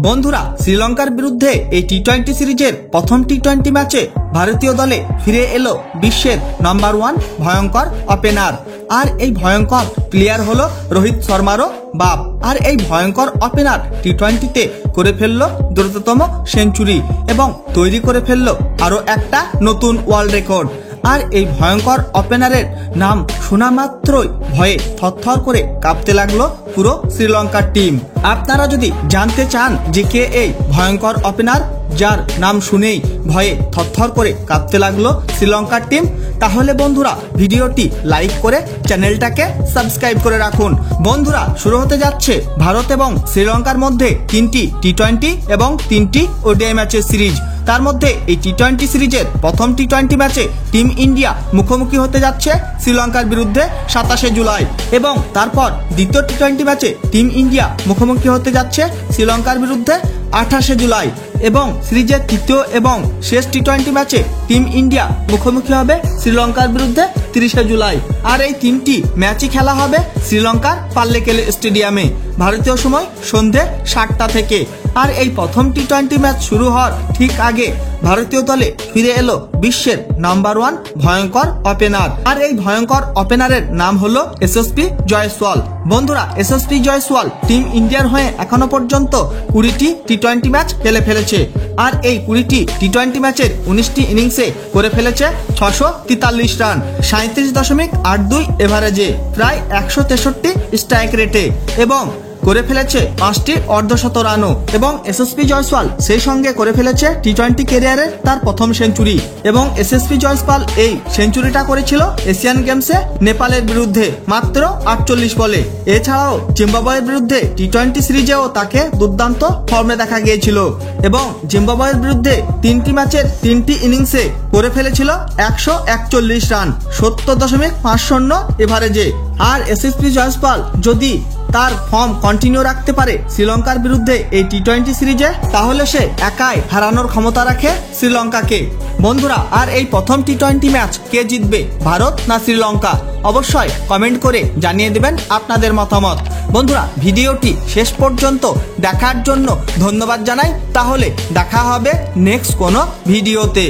বন্ধুরা, শ্রীলঙ্কার বিরুদ্ধে এই টি-20 সিরিজের প্রথম টি-20 ম্যাচে ভারতীয় দলে ফিরে এলো বিশ্বের নাম্বার 1 ভয়ঙ্কর ওপেনার। আর এই ভয়ঙ্কর প্লেয়ার হলো রোহিত শর্মারও বাপ। আর এই ভয়ঙ্কর ওপেনার টি-20তে করে ফেললো দ্রুততম সেঞ্চুরি এবং তৈরি করে ফেললো আরও একটা নতুন ওয়ার্ল্ড রেকর্ড। আর এই ভয়ঙ্কর ওপেনারের নাম শোনা মাত্রই ভয়ে থরথর করে কাঁপতে লাগলো পুরো শ্রীলঙ্কার টিম। আপনারা যদি জানতে চান যে কে এই ভয়ঙ্কর ওপেনার যার নাম শুনেই ভয়ে থরথর করে কাঁপতে লাগলো শ্রীলঙ্কার টিম, তাহলে বন্ধুরা ভিডিওটি লাইক করে চ্যানেলটাকে সাবস্ক্রাইব করে রাখুন। বন্ধুরা, শুরু হতে যাচ্ছে ভারত এবং শ্রীলঙ্কার মধ্যে 3টি টি-20 এবং 3টি ওডিআই ম্যাচের সিরিজ। তার মধ্যে এই টি-20 সিরিজের প্রথম টি-20 ম্যাচে টিম ইন্ডিয়া মুখোমুখি হতে যাচ্ছে শ্রীলঙ্কার বিরুদ্ধে 27শে জুলাই এবং তারপর দ্বিতীয় টি-20 ম্যাচে টিম ইন্ডিয়া মুখোমুখি হতে যাচ্ছে শ্রীলঙ্কার বিরুদ্ধে 28শে জুলাই এবং সিরিজের তৃতীয় এবং শেষ টি-20 ম্যাচে টিম ইন্ডিয়া মুখোমুখি হবে শ্রীলঙ্কার বিরুদ্ধে 30শে জুলাই। আর এই 3টি ম্যাচই খেলা হবে শ্রীলঙ্কার পাল্লেকেলে স্টেডিয়ামে ভারতীয় সময় সন্ধে 7টা থেকে। আর এই প্রথম টি-20 ম্যাচ শুরু হওয়ার ঠিক আগে ভারতীয় দলে ফিরে এলো বিশ্বের নাম্বার 1 ভয়ঙ্কর ওপেনার। আর এই ভয়ঙ্কর ওপেনারের নাম হলো এসএসপি জয়সওয়াল। বন্ধুরা, এসএসপি জয়সওয়াল টিম ইন্ডিয়ার হয়ে এখনো পর্যন্ত 20টি টি-20 ম্যাচ খেলে ফেলেছে। আর এই 20টি টি-20 ম্যাচের 19টি ইনিংসে করে ফেলেছে 643 রান, 37.82 এভারেজে, প্রায় 163 স্ট্রাইক রেটে এবং করে ফেলেছে 5টি অর্ধশত রানও। এবং এসএসপি জয়সওয়াল সেই সঙ্গে করে ফেলেছে টি-20 ক্যারিয়ারের তার প্রথম সেঞ্চুরি। এবং এসএসপি জয়সওয়াল এই সেঞ্চুরিটা করেছিল এশিয়ান গেমসে নেপালের বিরুদ্ধে মাত্র 48 বলে। এছাড়াও জিম্বাবুয়ের বিরুদ্ধে টি-20 সিরিজেও তাকে দুর্দান্ত ফর্মে দেখা গিয়েছিল এবং জিম্বাবুয়ের বিরুদ্ধে 3টি ম্যাচের 3টি ইনিংসে করে ফেলেছিল 141 রান, 70.50 এভারেজে। আর এসএসপি জয়সওয়াল যদি তার ফর্ম কন্টিনিউ রাখতে পারে শ্রীলঙ্কার বিরুদ্ধে এই টি-20 সিরিজে, তাহলে সে একাই হারানোর ক্ষমতা রাখে শ্রীলঙ্কাকে। বন্ধুরা, আর এই প্রথম টি-20 ম্যাচ কে জিতবে, ভারত না শ্রীলঙ্কা, অবশ্যই কমেন্ট করে জানিয়ে দেবেন আপনাদের মতামত। বন্ধুরা, ভিডিওটি শেষ পর্যন্ত দেখার জন্য ধন্যবাদ জানাই। তাহলে দেখা হবে নেক্সট কোনো ভিডিওতে।